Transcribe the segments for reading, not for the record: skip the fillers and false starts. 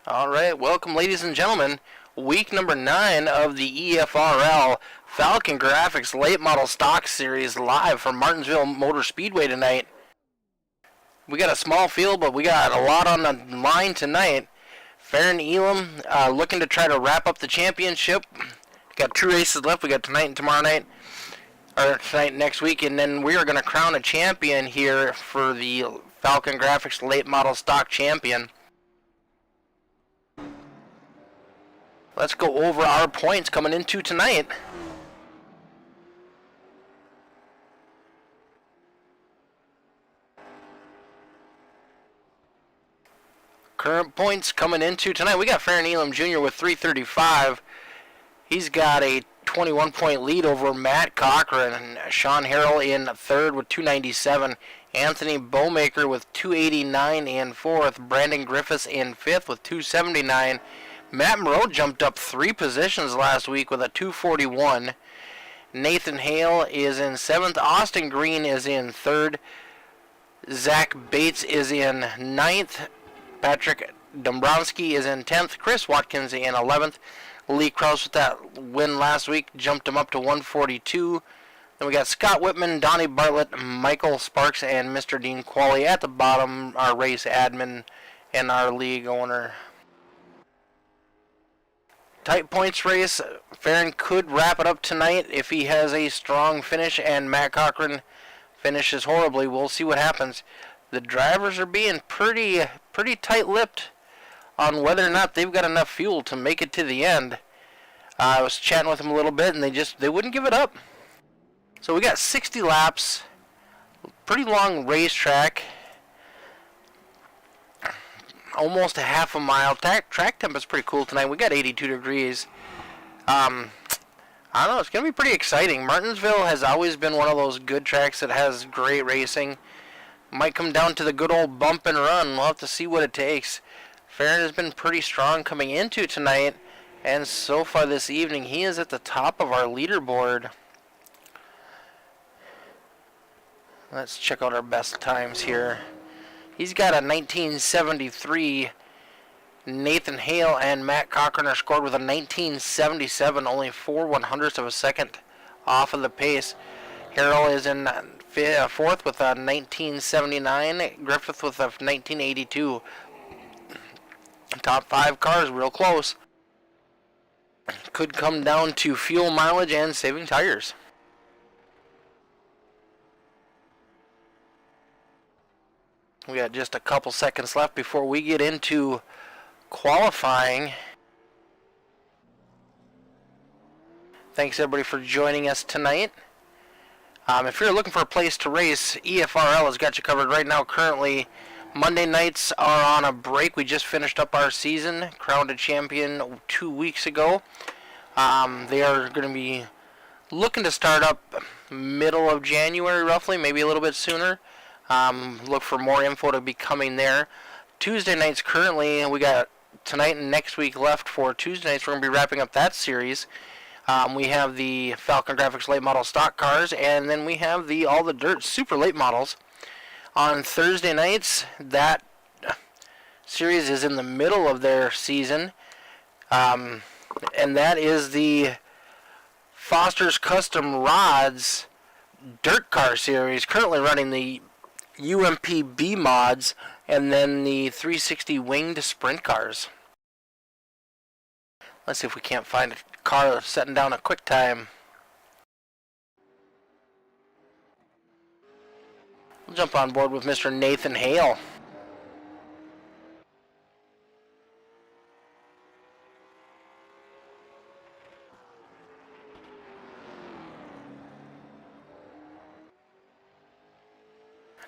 Alright, welcome ladies and gentlemen. Week number 9 of the EFRL Falcongrafix Late Model Stock Series live from Martinsville Motor Speedway tonight. We got a small field, but we got a lot on the line tonight. Farron Elam looking to try to wrap up the championship. Got 2 races left. We got tonight and tomorrow night, or tonight and next week, and then we are going to crown a champion here for the Falcongrafix Late Model Stock Champion. Let's go over our points coming into tonight. Current points coming into tonight. We got Farron Elam Jr. with 335. He's got a 21-point lead over Matt Cochran. And Sean Harrell in third with 297. Anthony Bowmaker with 289 in fourth. Brandon Griffiths in fifth with 279. Matt Moreau jumped up 3 positions last week with a 241. Nathan Hale is in 7th. Austin Green is in 3rd. Zach Bates is in 9th. Patrick Dombrowski is in 10th. Chris Watkins in 11th. Lee Krause with that win last week jumped him up to 142. Then we got Scott Whitman, Donnie Bartlett, Michael Sparks, and Mr. Dean Qualley at the bottom, our race admin and our league owner. Tight points race. Farron could wrap it up tonight if he has a strong finish and Matt Cochran finishes horribly. We'll see what happens. The drivers are being pretty tight-lipped on whether or not they've got enough fuel to make it to the end. I was chatting with them a little bit and they wouldn't give it up. So we got 60 laps. Pretty long racetrack. Almost a half a mile. Track temp is pretty cool tonight. We got 82 degrees. I don't know. It's going to be pretty exciting. Martinsville has always been one of those good tracks that has great racing. Might come down to the good old bump and run. We'll have to see what it takes. Farron has been pretty strong coming into tonight. And so far this evening, he is at the top of our leaderboard. Let's check out our best times here. He's got a 1973. Nathan Hale and Matt Cochran are scored with a 1977, only 4/100ths of a second off of the pace. Harrell is in fourth with a 1979. Griffith with a 1982. Top 5 cars, real close. Could come down to fuel mileage and saving tires. We got just a couple seconds left before we get into qualifying. Thanks everybody for joining us tonight. If you're looking for a place to race, EFRL has got you covered right now. Currently, Monday nights are on a break. We just finished up our season, crowned a champion 2 weeks ago. They are going to be looking to start up middle of January roughly, maybe a little bit sooner. Look for more info to be coming there. Tuesday nights currently, we got tonight and next week left for Tuesday nights. We're going to be wrapping up that series. We have the Falcongrafix late model stock cars, and then we have the all the dirt super late models. On Thursday nights, that series is in the middle of their season, and that is the Foster's Custom Rods Dirt Car Series, currently running the UMP B mods and then the 360 winged sprint cars. Let's see if we can't find a car setting down a quick time. We'll jump on board with Mr. Nathan Hale.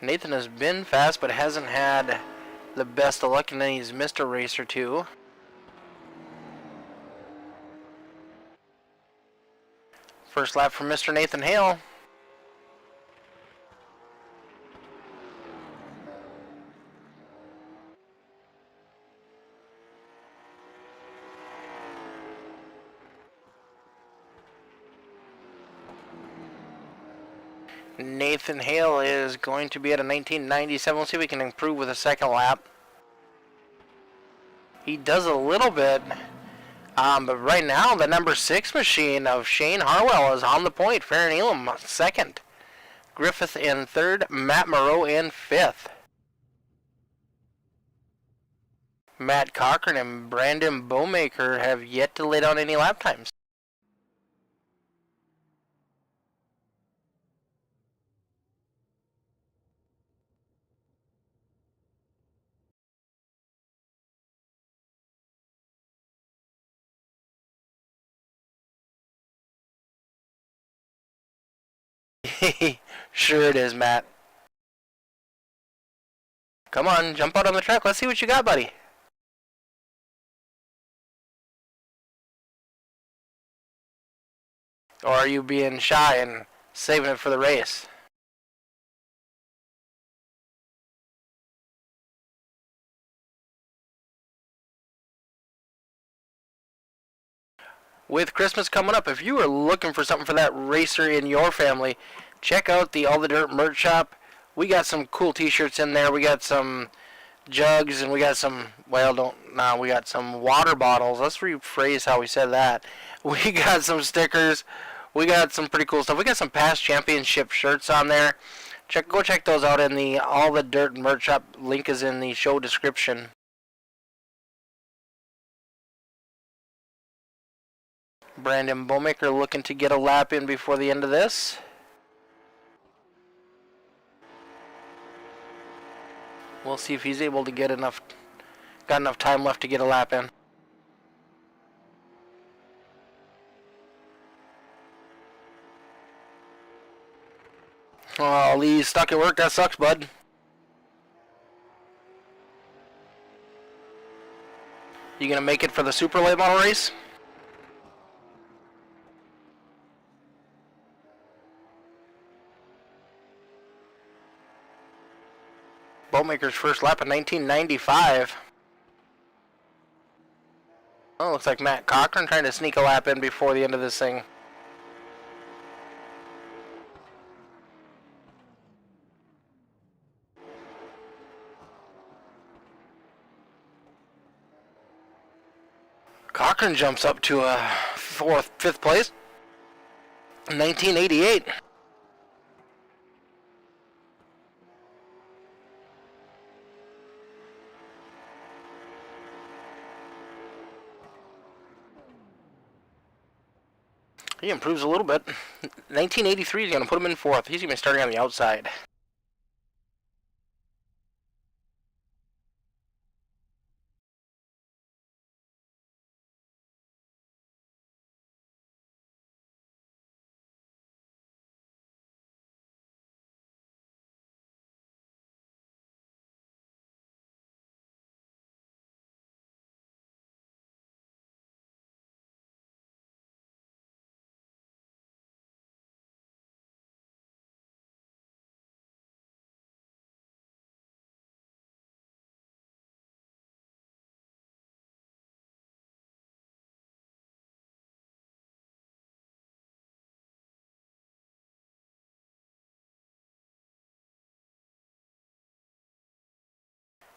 Nathan has been fast, but hasn't had the best of luck, and then he's missed a race or two. First lap from Mr. Nathan Hale. Nathan Hale is going to be at a 1997. We'll see if we can improve with a second lap. He does a little bit. But right now, the number 6 machine of Shane Harwell is on the point. Farron Elam second. Griffith in third. Matt Moreau in fifth. Matt Cochran and Brandon Bowmaker have yet to lay down any lap times. Sure it is, Matt. Come on, jump out on the track. Let's see what you got, buddy. Or are you being shy and saving it for the race? With Christmas coming up, if you are looking for something for that racer in your family, check out the All the Dirt merch shop. We got some cool t-shirts in there. We got some jugs, and we got some, we got some water bottles. Let's rephrase how we said that. We got some stickers. We got some pretty cool stuff. We got some past championship shirts on there. Go check those out in the All the Dirt merch shop. Link is in the show description. Brandon Bowmaker looking to get a lap in before the end of this. We'll see if he's able to got enough time left to get a lap in. Oh, Lee's stuck at work. That sucks, bud. You gonna make it for the super late model race? Bowmaker's first lap in 1995. Oh, looks like Matt Cochran trying to sneak a lap in before the end of this thing. Cochran jumps up to a fifth place. 1988. He improves a little bit. 1983 is going to put him in fourth. He's going to be starting on the outside.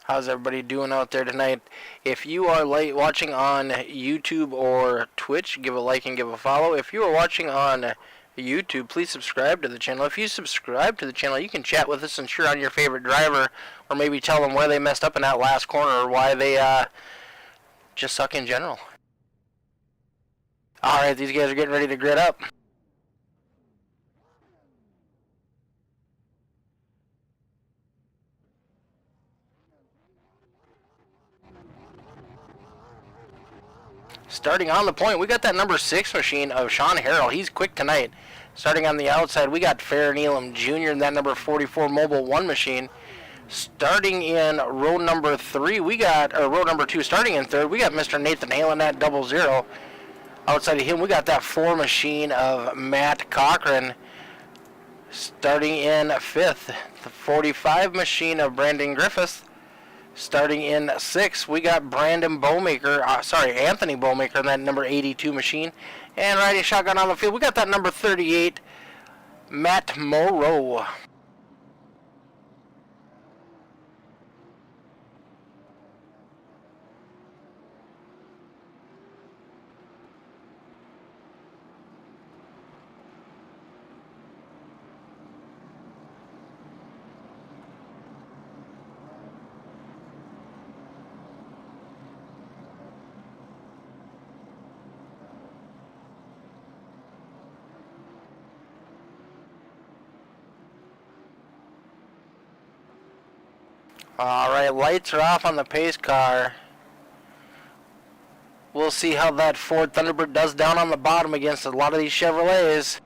How's everybody doing out there tonight? If you are watching on YouTube or Twitch, give a like and give a follow. If you are watching on YouTube, please subscribe to the channel. If you subscribe to the channel, you can chat with us and cheer on your favorite driver, or maybe tell them where they messed up in that last corner, or why they just suck in general. Alright, these guys are getting ready to grid up. Starting on the point, we got that number 6 machine of Sean Harrell. He's quick tonight. Starting on the outside, we got Farron Elam Jr. and that number 44 Mobile 1 machine. Starting in row number 3, row number 2, starting in third, we got Mr. Nathan Halen at 00. Outside of him, we got that 4 machine of Matt Cochran. Starting in 5th, the 45 machine of Brandon Griffith. Starting in 6th, we got Anthony Bowmaker in that number 82 machine. And riding shotgun on the field, we got that number 38, Matt Moreau. Alright, lights are off on the pace car. We'll see how that Ford Thunderbird does down on the bottom against a lot of these Chevrolets.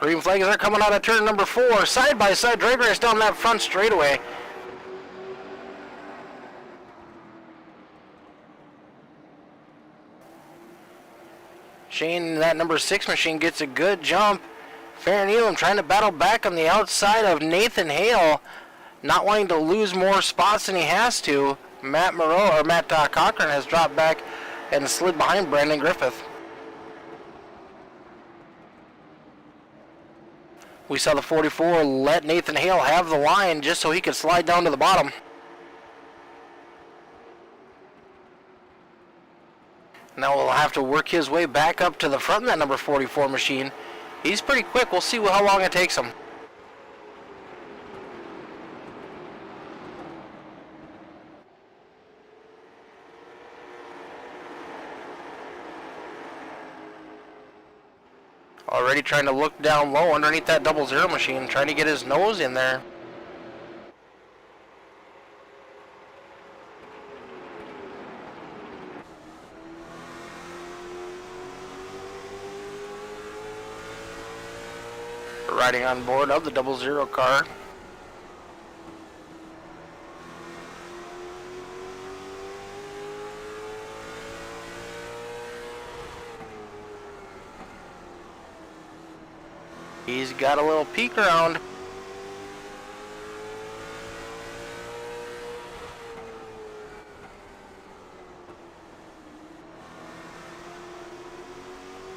Green flags are coming out of turn number 4. Side by side drag race down that front straightaway. Shane, that number 6 machine, gets a good jump. Farron Elam trying to battle back on the outside of Nathan Hale, not wanting to lose more spots than he has to. Matt Cochran has dropped back and slid behind Brandon Griffith. We saw the 44 let Nathan Hale have the line just so he could slide down to the bottom. Now we'll have to work his way back up to the front of that number 44 machine. He's pretty quick. We'll see how long it takes him. Already trying to look down low underneath that 00 machine, trying to get his nose in there. Riding on board of the 00 car. He's got a little peek around.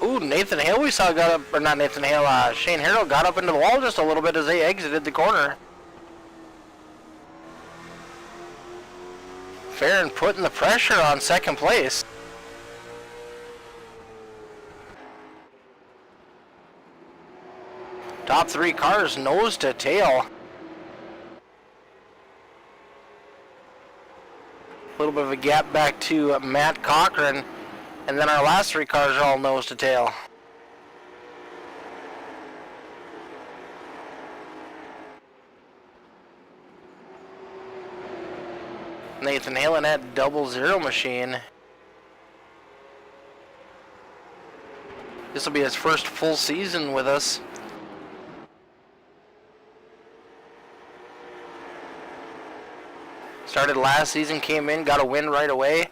Ooh, Nathan Hale we saw got up, or not Nathan Hale, Shane Harrell got up into the wall just a little bit as they exited the corner. Farron putting the pressure on second place. Top 3 cars nose to tail. A little bit of a gap back to Matt Cochran. And then our last 3 cars are all nose to tail. Nathan Hale in that 00 machine. This will be his first full season with us. Started last season, came in, got a win right away.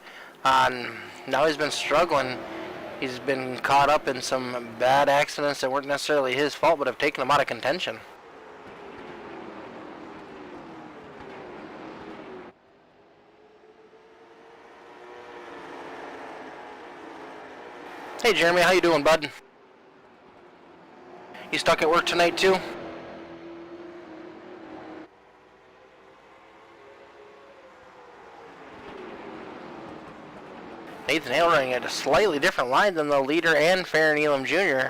Now he's been struggling. He's been caught up in some bad accidents that weren't necessarily his fault, but have taken him out of contention. Hey Jeremy, how you doing, bud? You stuck at work tonight too? Nathan Hale running at a slightly different line than the leader and Farron Elam Jr.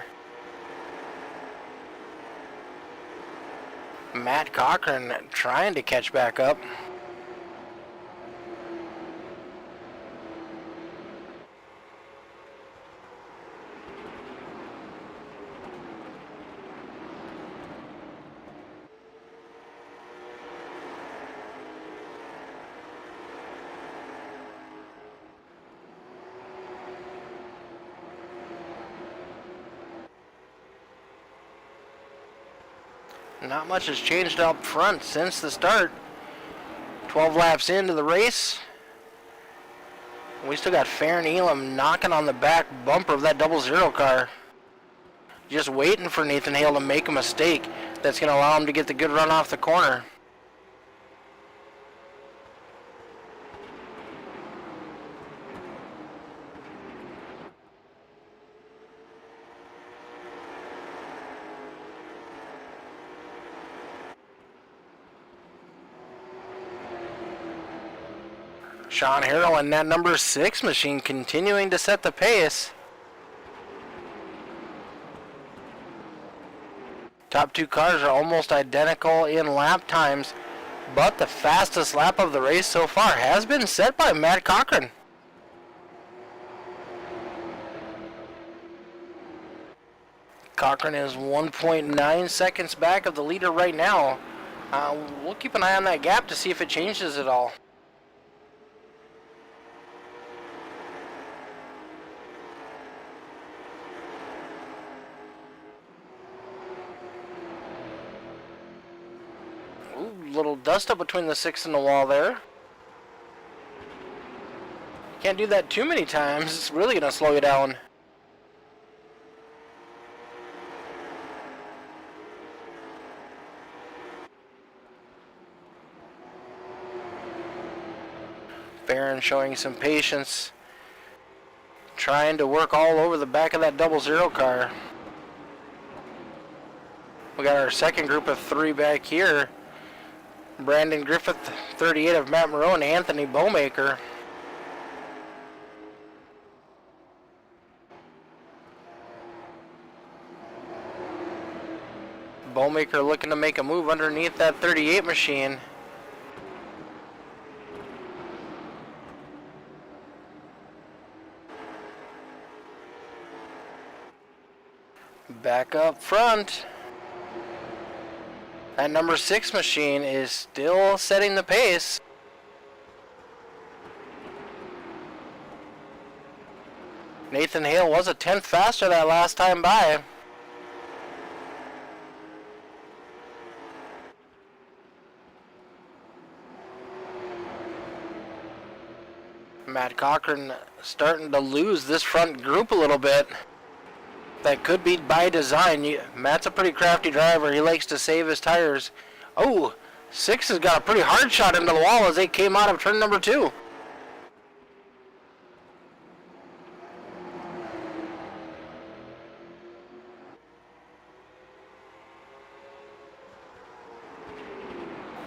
Matt Cochran trying to catch back up. Not much has changed up front since the start. 12 laps into the race. We still got Farron Elam knocking on the back bumper of that 00 car. Just waiting for Nathan Hale to make a mistake that's going to allow him to get the good run off the corner. Sean Harrell and that number 6 machine continuing to set the pace. Top 2 cars are almost identical in lap times. But the fastest lap of the race so far has been set by Matt Cochran. Cochran is 1.9 seconds back of the leader right now. We'll keep an eye on that gap to see if it changes at all. Ooh, little dust up between the 6 and the wall there. Can't do that too many times. It's really going to slow you down. Barron showing some patience, trying to work all over the back of that 00 car. We got our second group of 3 back here. Brandon Griffith, 38 of Matt Moreau, and Anthony Bowmaker. Bowmaker looking to make a move underneath that 38 machine. Back up front. That number 6 machine is still setting the pace. Nathan Hale was a 10th faster that last time by. Matt Cochran starting to lose this front group a little bit. That could be by design. Matt's a pretty crafty driver. He likes to save his tires. Oh, 6 has got a pretty hard shot into the wall as they came out of turn number 2.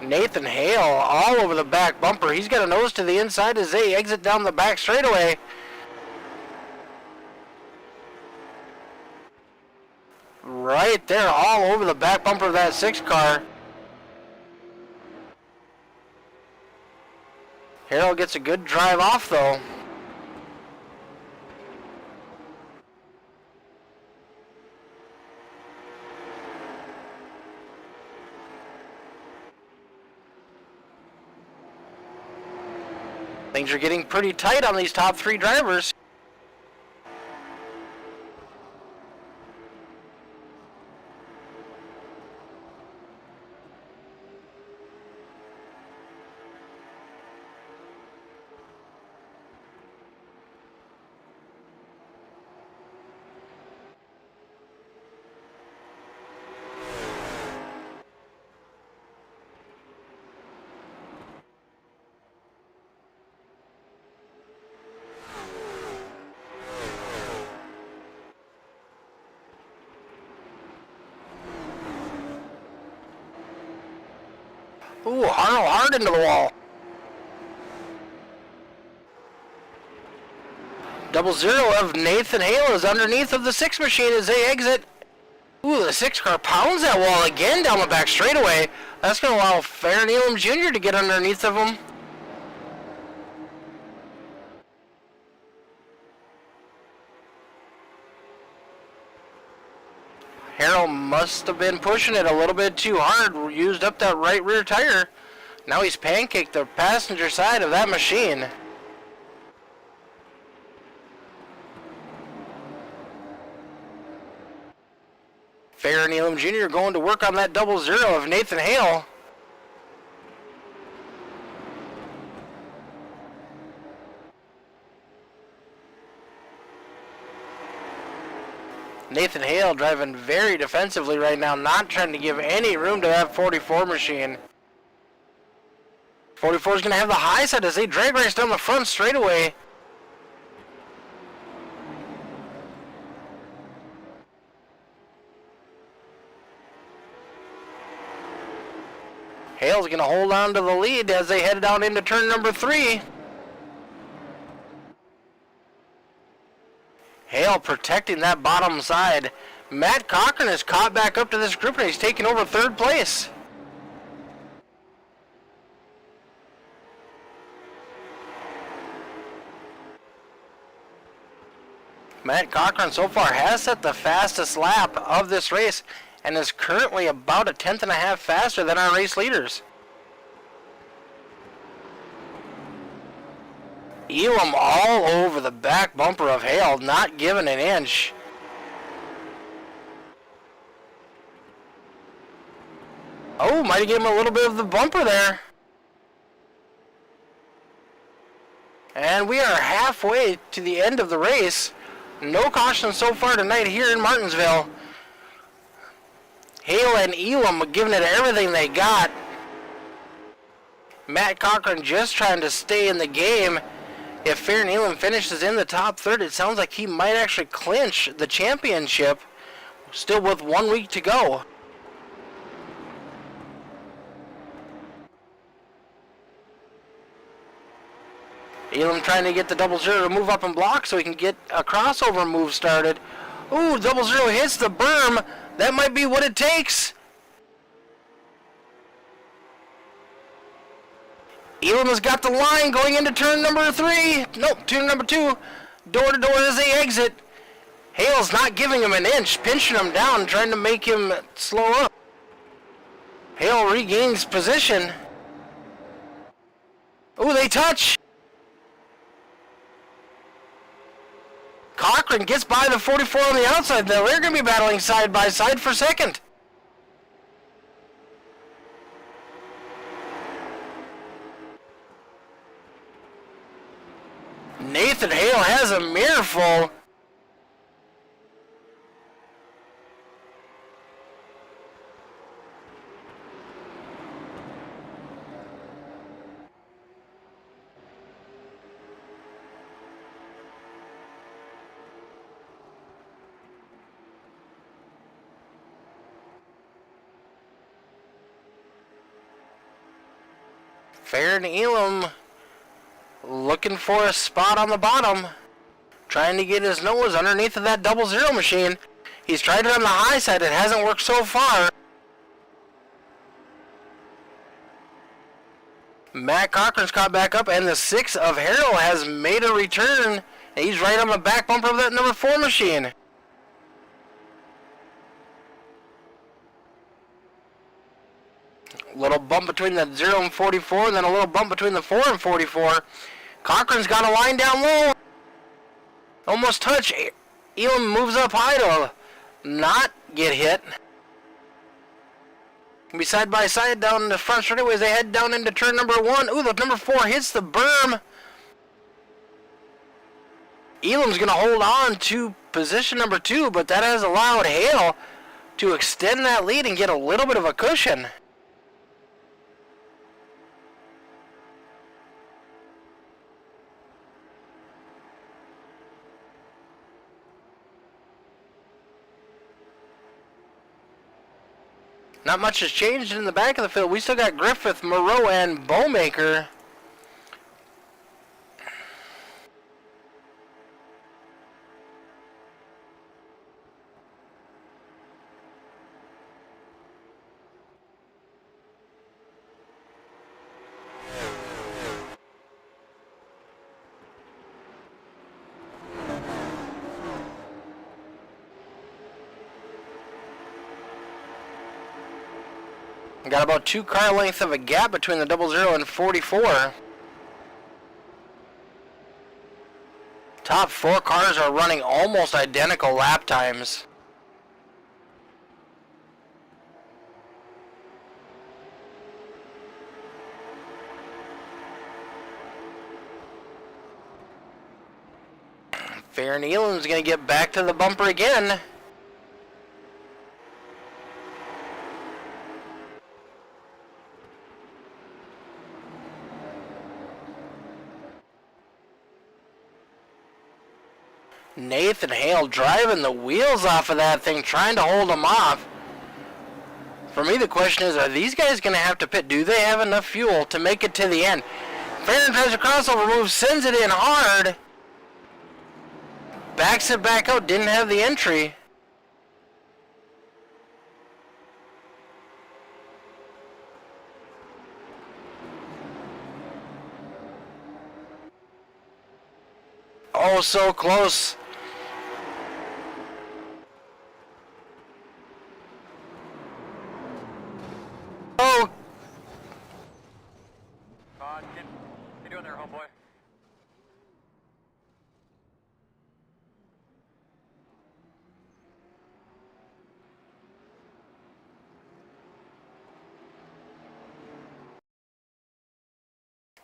Nathan Hale all over the back bumper. He's got a nose to the inside as they exit down the back straightaway. Right there, all over the back bumper of that 6 car. Harold gets a good drive off though. Things are getting pretty tight on these top 3 drivers. Ooh, hard into the wall. 00 of Nathan Hale is underneath of the 6 machine as they exit. Ooh, the 6 car pounds that wall again down the back straightaway. That's going to allow Farron Elam Jr. to get underneath of him. Harold must have been pushing it a little bit too hard, used up that right rear tire. Now he's pancaked the passenger side of that machine. Farron Elam Jr. going to work on that 00 of Nathan Hale. Nathan Hale driving very defensively right now, not trying to give any room to that 44 machine. 44 is going to have the high side as they drag race down the front straightaway. Hale's going to hold on to the lead as they head down into turn number 3. Hale protecting that bottom side. Matt Cochran is caught back up to this group and he's taking over 3rd place. Matt Cochran so far has set the fastest lap of this race and is currently about a tenth and a half faster than our race leaders. Elam all over the back bumper of Hale, not giving an inch. Oh, might have given him a little bit of the bumper there. And we are halfway to the end of the race. No caution so far tonight here in Martinsville. Hale and Elam giving it everything they got. Matt Cochran just trying to stay in the game. If Farron Elam finishes in the top third, it sounds like he might actually clinch the championship, still with 1 week to go. Elam trying to get the 0-0 to move up and block so he can get a crossover move started. Ooh, 0-0 hits the berm. That might be what it takes. Elam has got the line going into turn number 3. Nope, turn number 2. Door to door as they exit. Hale's not giving him an inch, pinching him down, trying to make him slow up. Hale regains position. Ooh, they touch. Cochran gets by the 44 on the outside. They're going to be battling side by side for second. Nathan Hale has a mirror full. Farron Elam looking for a spot on the bottom, trying to get his nose underneath of that 0-0 machine. He's tried it on the high side, it hasn't worked so far. Matt Cochran's caught back up, and the 6 of Harrell has made a return. He's right on the back bumper of that number 4 machine. Little bump between the 0 and 44, and then a little bump between the 4 and 44. Cochran's got a line down low. Almost touch. Elam moves up high to not get hit. Be side by side down the front straightaway as they head down into turn number 1. Ooh, the number 4 hits the berm. Elam's going to hold on to position number 2, but that has allowed Hale to extend that lead and get a little bit of a cushion. Not much has changed in the back of the field. We still got Griffith, Moreau, and Bowmaker. Got about 2 car lengths of a gap between the 0-0 and 44. Top 4 cars are running almost identical lap times. Farron Elam's going to get back to the bumper again. Nathan Hale driving the wheels off of that thing, trying to hold them off. For me, the question is, are these guys going to have to pit? Do they have enough fuel to make it to the end? Farron tries a crossover move, sends it in hard. Backs it back out, didn't have the entry. Oh, so close. homeboy.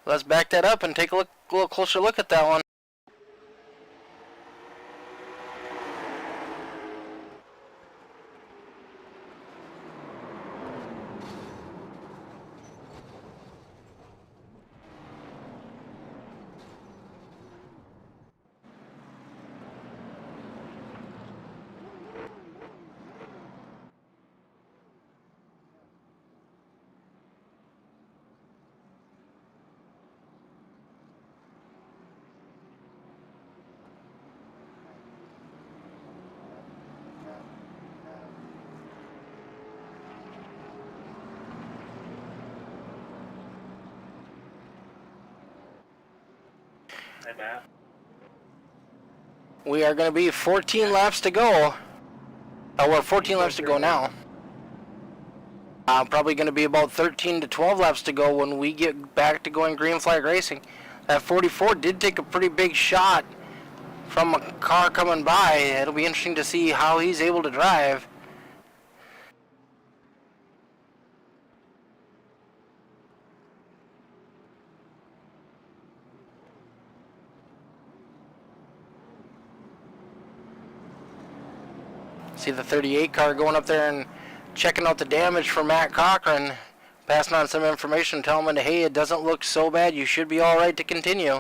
Let's back that up and take a little closer look at that one. Hey, Matt. We are going to be 14 laps to go. Oh, we're 14 laps to go now. Probably going to be about 13 to 12 laps to go when we get back to going green flag racing. That 44 did take a pretty big shot from a car coming by. It'll be interesting to see how he's able to drive. See the 38 car going up there and checking out the damage for Matt Cochran, passing on some information, telling him, hey, it doesn't look so bad, you should be all right to continue.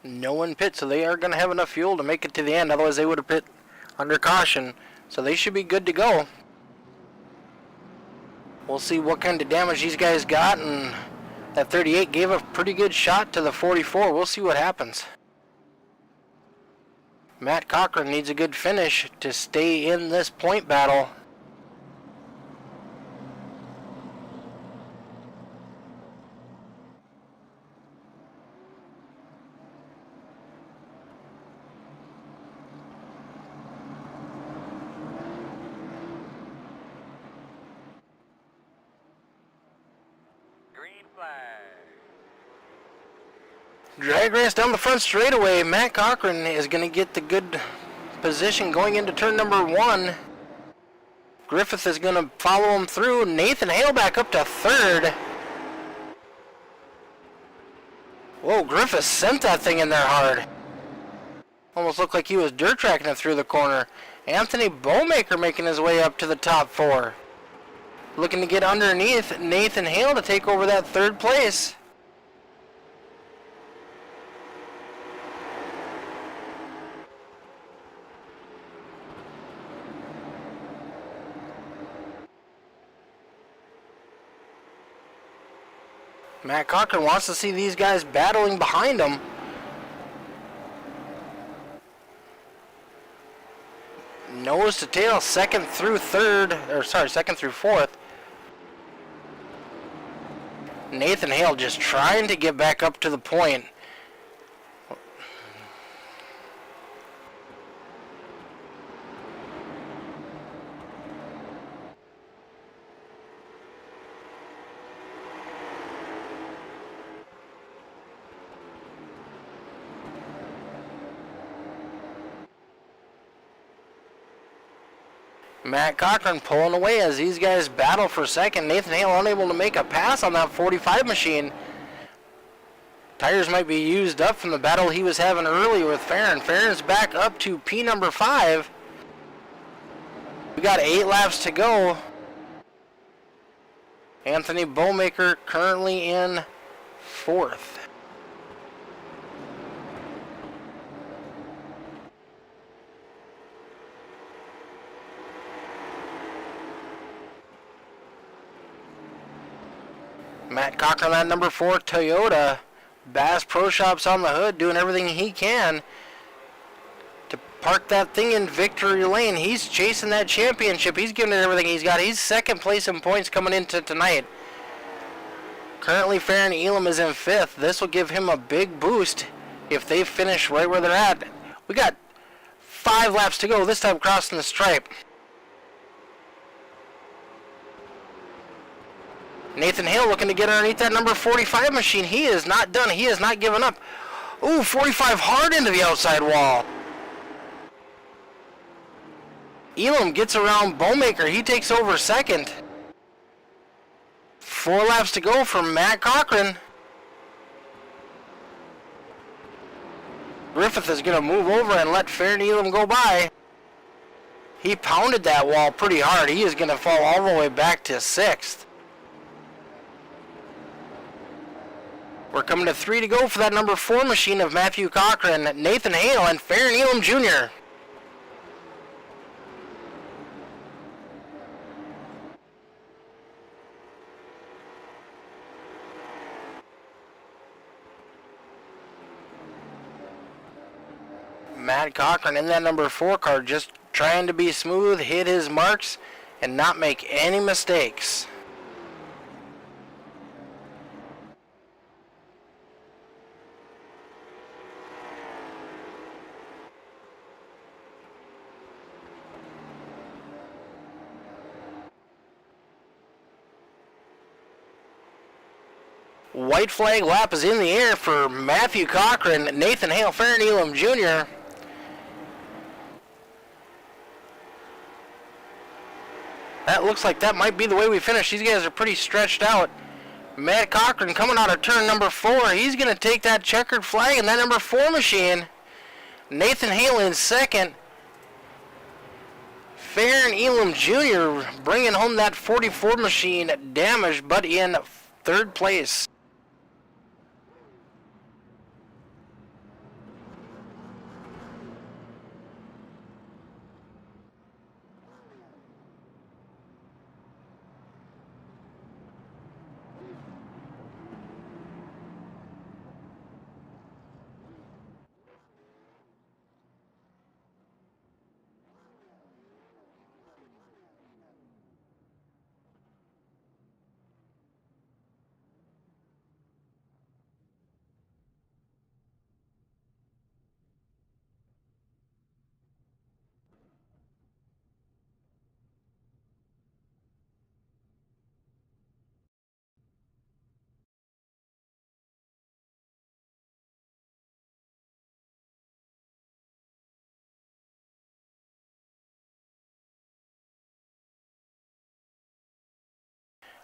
No one pit, so they are going to have enough fuel to make it to the end. Otherwise, they would have pit under caution. So they should be good to go. We'll see what kind of damage these guys got. And that 38 gave a pretty good shot to the 44. We'll see what happens. Matt Cochran needs a good finish to stay in this point battle. Drag race down the front straightaway. Matt Cochran is going to get the good position going into turn number 1. Griffith is going to follow him through. Nathan Hale back up to 3rd. Whoa, Griffith sent that thing in there hard. Almost looked like he was dirt tracking it through the corner. Anthony Bowmaker making his way up to the top 4. Looking to get underneath Nathan Hale to take over that 3rd place. Matt Cochran wants to see these guys battling behind him. Nose to tail, second through 4th. Nathan Hale just trying to get back up to the point. Matt Cochran pulling away as these guys battle for second. Nathan Hale unable to make a pass on that 45 machine. Tires might be used up from the battle he was having earlier with Farron. Farron's back up to P number 5. We got 8 laps to go. Anthony Bowmaker currently in 4th. Matt Cochran, that number 4 Toyota. Bass Pro Shops on the hood, doing everything he can to park that thing in victory lane. He's chasing that championship. He's giving it everything he's got. He's second place in points coming into tonight. Currently, Farron Elam is in fifth. This will give him a big boost if they finish right where they're at. We got 5 laps to go, this time crossing the stripe. Nathan Hale looking to get underneath that number 45 machine. He is not done. He has not given up. Ooh, 45 hard into the outside wall. Elam gets around Bowmaker. He takes over second. 4 laps to go for Matt Cochran. Griffith is going to move over and let Farron Elam go by. He pounded that wall pretty hard. He is going to fall all the way back to 6th. We're coming to 3 to go for that number 4 machine of Matthew Cochran, Nathan Hale, and Farron Elam Jr. Matt Cochran in that number 4 car, just trying to be smooth, hit his marks, and not make any mistakes. White flag lap is in the air for Matthew Cochran, Nathan Hale, Farron Elam Jr. That looks like that might be the way we finish. These guys are pretty stretched out. Matt Cochran coming out of turn number 4. He's going to take that checkered flag in that number 4 machine. Nathan Hale in second. Farron Elam Jr. bringing home that 44 machine damaged, but in 3rd place.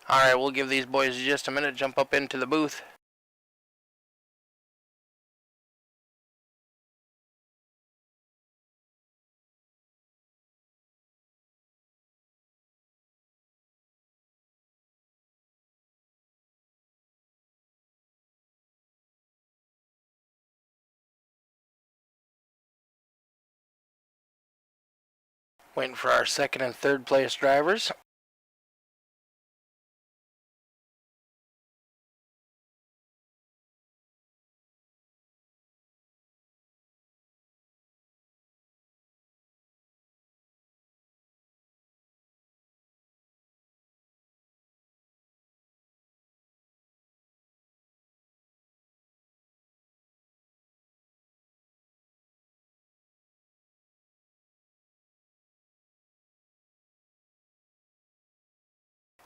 Alright, we'll give these boys just a minute to jump up into the booth. Waiting for our 2nd and 3rd place drivers.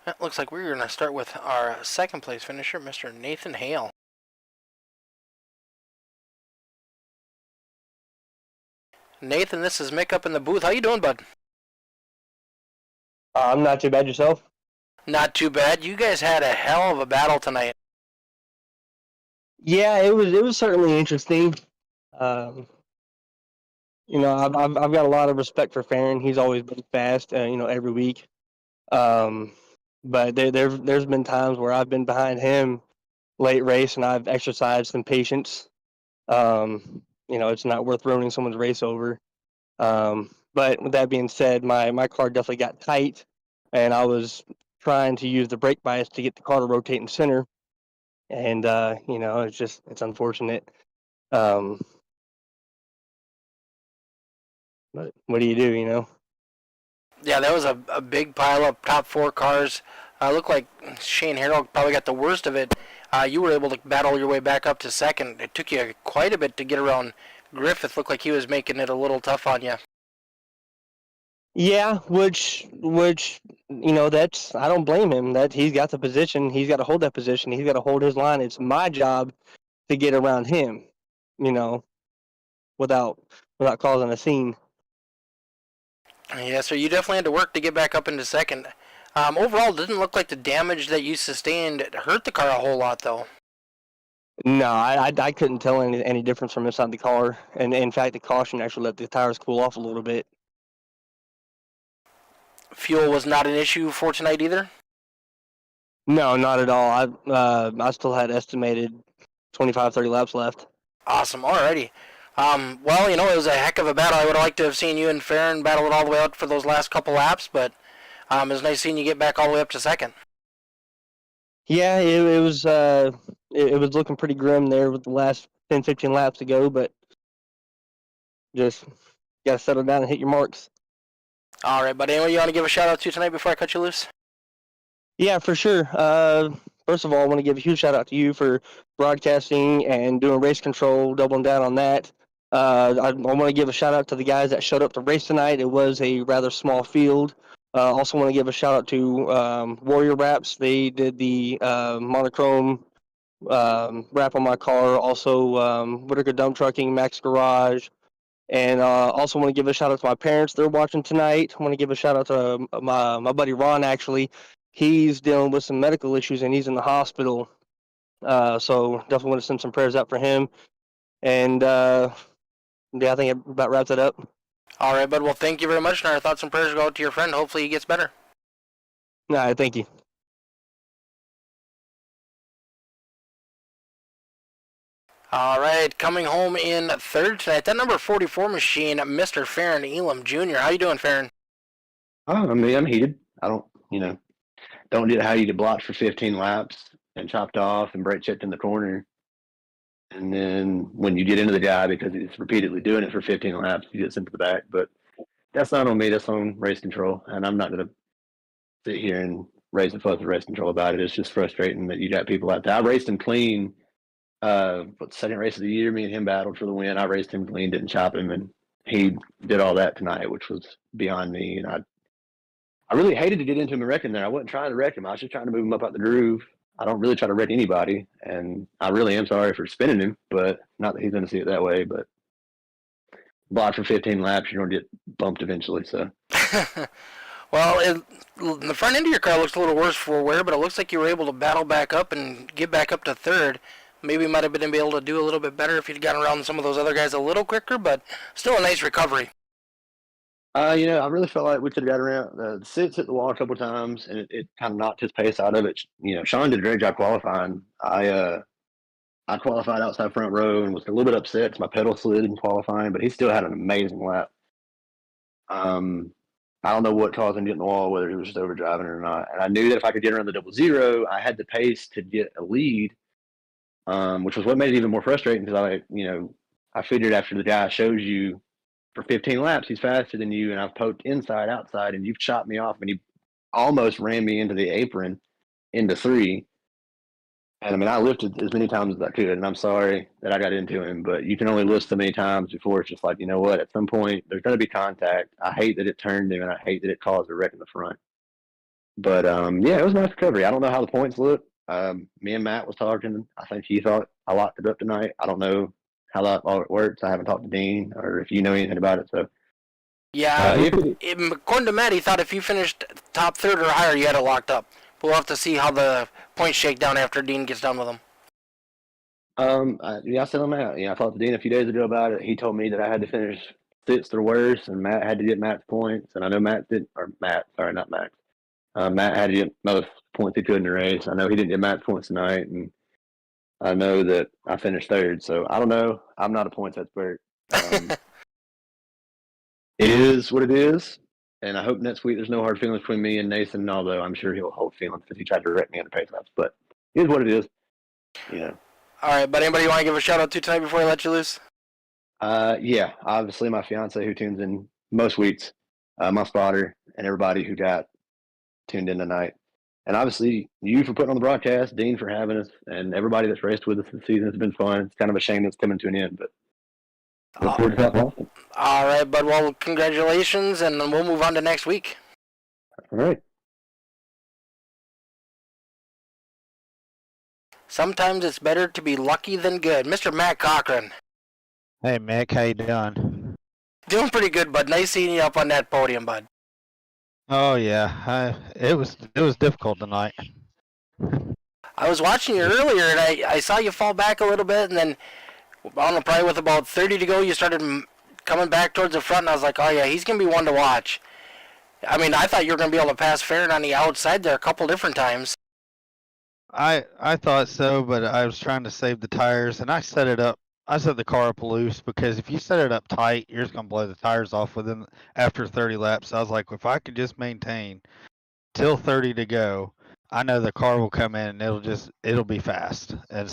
It looks like we're going to start with our 2nd place finisher, Mr. Nathan Hale. Nathan, this is Mick up in the booth. How you doing, bud? I'm not too bad. Yourself? Not too bad. You guys had a hell of a battle tonight. Yeah, it was certainly interesting. You know, I've got a lot of respect for Farron. He's always been fast, you know, every week. But there's been times where I've been behind him late race and I've exercised some patience. You know, it's not worth ruining someone's race over. But with that being said, my car definitely got tight, and I was trying to use the brake bias to get the car to rotate in center. And you know, it's unfortunate. But what do you do, you know? Yeah, that was a big pile up, top four cars. Looked like Shane Harrell probably got the worst of it. You were able to battle your way back up to second. It took you quite a bit to get around Griffith. Looked like he was making it a little tough on you. Yeah, which you know, that's, I don't blame him. That he's got the position, he's got to hold that position, he's got to hold his line. It's my job to get around him, you know, without causing a scene. Yeah, so you definitely had to work to get back up into second. Overall, it didn't look like the damage that you sustained hurt the car a whole lot, though. No, I couldn't tell any difference from inside the car, and in fact, the caution actually let the tires cool off a little bit. Fuel was not an issue for tonight either? No, not at all. I still had estimated 25, 30 laps left. Awesome, alrighty. Well, you know, it was a heck of a battle. I would have liked to have seen you and Farron battle it all the way out for those last couple laps, but it was nice seeing you get back all the way up to second. Yeah, it was it was looking pretty grim there with the last 10, 15 laps to go, but just gotta settle down and hit your marks. Alright, but anyone you want to give a shout out to tonight before I cut you loose? Yeah, for sure. First of all, I want to give a huge shout out to you for broadcasting and doing race control, doubling down on that. I want to give a shout out to the guys that showed up to race tonight. It was a rather small field. Also want to give a shout out to Warrior Wraps. They did the monochrome wrap on my car. Also, Whitaker Dump Trucking, Max Garage. And also want to give a shout out to my parents. They're watching tonight. I want to give a shout out to my buddy Ron, actually. He's dealing with some medical issues and he's in the hospital. So definitely want to send some prayers out for him. And yeah, I think it about wraps it up. Alright, bud. Well, thank you very much, and our thoughts and prayers go out to your friend. Hopefully he gets better. All right, thank you. Alright, coming home in third tonight, that number 44 machine, Mr. Farron Elam Jr. How you doing, Farron? Oh, I mean, I'm heated. I don't, don't get how you get blocked for 15 laps and chopped off and brake checked in the corner. And then when you get into the guy because he's repeatedly doing it for 15 laps, you get sent to the back. But that's not on me. That's on race control. And I'm not going to sit here and raise a fuss with race control about it. It's just frustrating that you got people out there. I raced him clean. Second race of the year, me and him battled for the win. I raced him clean, didn't chop him, and he did all that tonight, which was beyond me. And I really hated to get into him and wreck him there. I wasn't trying to wreck him. I was just trying to move him up out the groove. I don't really try to wreck anybody, and I really am sorry for spinning him, but not that he's going to see it that way. But blocked for 15 laps, you're going to get bumped eventually. So, Well, the front end of your car looks a little worse for wear, but it looks like you were able to battle back up and get back up to third. Maybe might have been able to do a little bit better if you'd gotten around some of those other guys a little quicker, but still a nice recovery. I really felt like we could have got around. The sits hit the wall a couple of times, and it kind of knocked his pace out of it. Sean did a great job qualifying. I qualified outside front row and was a little bit upset because my pedal slid in qualifying, but he still had an amazing lap. I don't know what caused him to get in the wall, whether he was just overdriving or not. And I knew that if I could get around the 00, I had the pace to get a lead, which was what made it even more frustrating because I figured after the guy shows you for 15 laps, he's faster than you, and I've poked inside, outside, and you've chopped me off, and he almost ran me into the apron into 3. And I mean, I lifted as many times as I could, and I'm sorry that I got into him, but you can only lift so many times before it's just like, you know what, at some point, there's going to be contact. I hate that it turned him, and I hate that it caused a wreck in the front. But, yeah, it was a nice recovery. I don't know how the points look. Me and Matt was talking. I think he thought I locked it up tonight. I don't know how that all works. I haven't talked to Dean or if you know anything about it. So Yeah, according to Matt, he thought if you finished top third or higher, you had it locked up. But we'll have to see how the points shake down after Dean gets done with them. I said on Matt. I talked to Dean a few days ago about it. He told me that I had to finish 6th or worse, and Matt had to get Matt's points. And I know Matt did, or Matt, sorry, not Max. Matt had to get most points he could in the race. I know he didn't get Matt's points tonight, and I know that I finished 3rd. So I don't know. I'm not a points expert. It is what it is. And I hope next week there's no hard feelings between me and Nathan, although I'm sure he'll hold feelings because he tried to wreck me on the pace laps. But it is what it is. All right, but anybody you want to give a shout out to tonight before I let you loose? Yeah, obviously my fiance who tunes in most weeks, my spotter, and everybody who got tuned in tonight. And obviously, you for putting on the broadcast, Dean for having us, and everybody that's raced with us this season. It's been fun. It's kind of a shame it's coming to an end, but look forward to South Boston. All right, bud. Well, congratulations, and then we'll move on to next week. All right. Sometimes it's better to be lucky than good. Mr. Matt Cochran. Hey, Mick, how you doing? Doing pretty good, bud. Nice seeing you up on that podium, bud. Oh yeah, it was difficult tonight. I was watching you earlier, and I saw you fall back a little bit, and then, I don't know, probably with about 30 to go, you started coming back towards the front, and I was like, oh yeah, he's going to be one to watch. I mean, I thought you were going to be able to pass Farron on the outside there a couple different times. I thought so, but I was trying to save the tires, and I set the car up loose because if you set it up tight, you're just gonna blow the tires off after 30 laps. I was like, if I could just maintain till 30 to go, I know the car will come in and it'll be fast. And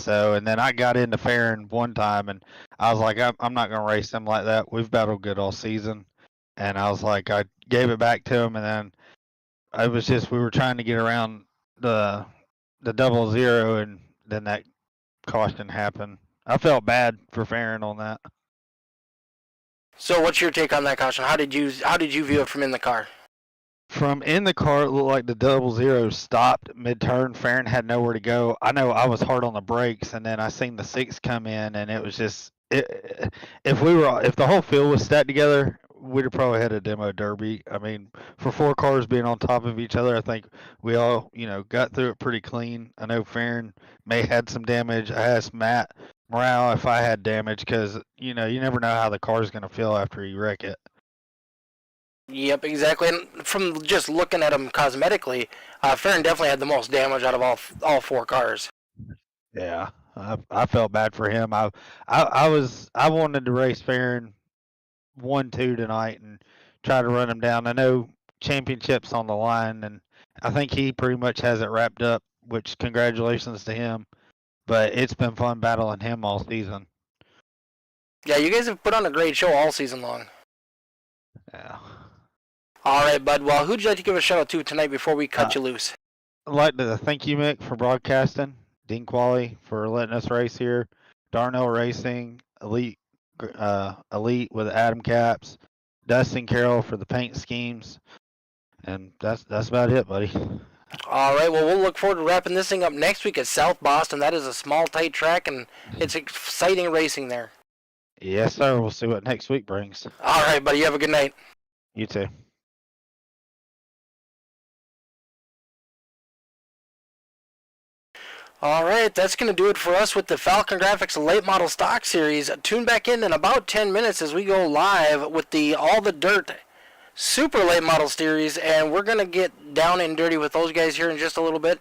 then I got into Farron one time, and I was like, I'm not gonna race him like that. We've battled good all season, and I was like, I gave it back to him, and then we were trying to get around the 00, and then that caution happened. I felt bad for Farron on that. So what's your take on that caution? How did you view it from in the car? From in the car, it looked like the 00 stopped mid-turn. Farron had nowhere to go. I know I was hard on the brakes, and then I seen the 6 come in, and it was just if the whole field was stacked together, we'd have probably had a demo derby. I mean, for 4 cars being on top of each other, I think we all got through it pretty clean. I know Farron may have had some damage. I asked Matt Morale if I had damage because you never know how the car's going to feel after you wreck it. Yep, exactly. And from just looking at him cosmetically, Farron definitely had the most damage out of all 4 cars. Yeah, I felt bad for him. I wanted to race Farron 1-2 tonight and try to run him down. I know championship's on the line, and I think he pretty much has it wrapped up. Which congratulations to him. But it's been fun battling him all season. Yeah, you guys have put on a great show all season long. Yeah. All right, bud. Well, who'd you like to give a shout out to tonight before we cut you loose? I'd like to thank you, Mick, for broadcasting. Dean Qualley for letting us race here. Darnell Racing, Elite with Adam Caps. Dustin Carroll for the paint schemes. And that's about it, buddy. All right, well, we'll look forward to wrapping this thing up next week at South Boston. That is a small, tight track, and it's exciting racing there. Yes, sir. We'll see what next week brings. All right, buddy. You have a good night. You too. All right, that's going to do it for us with the Falcongrafix Late Model Stock Series. Tune back in about 10 minutes as we go live with the All the Dirt Super Late Model Series, and we're going to get down and dirty with those guys here in just a little bit.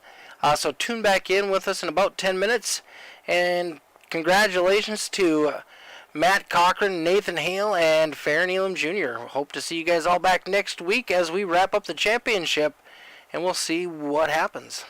So tune back in with us in about 10 minutes, and congratulations to Matt Cochran, Nathan Hale, and Farron Elam Jr. Hope to see you guys all back next week as we wrap up the championship, and we'll see what happens.